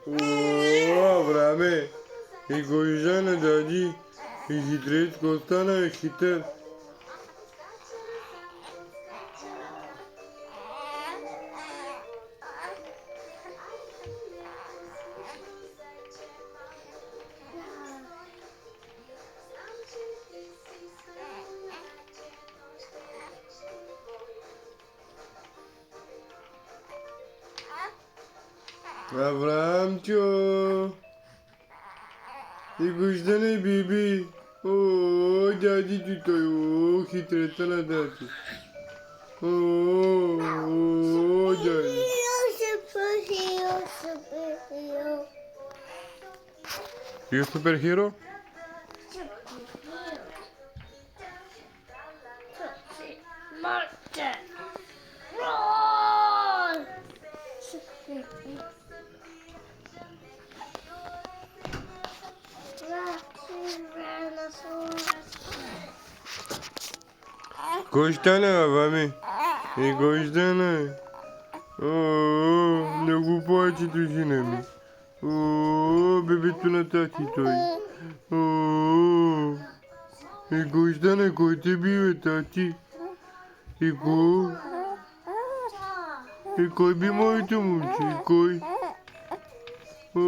Avrame, и Гойжана дади, и хитрец Костана е хитър. Аврамчо, и Гойждане биби. О, дядито той, о, хитреца на дати. О, дяди. You superhero? Monster! Roar! Гойждана, мами. И Гойждана. О, много плаче душина ми. О, бебето на тати той. О, и Гойждана, кой те бива, тати? И кой? И кой би моето момче? И кой? О,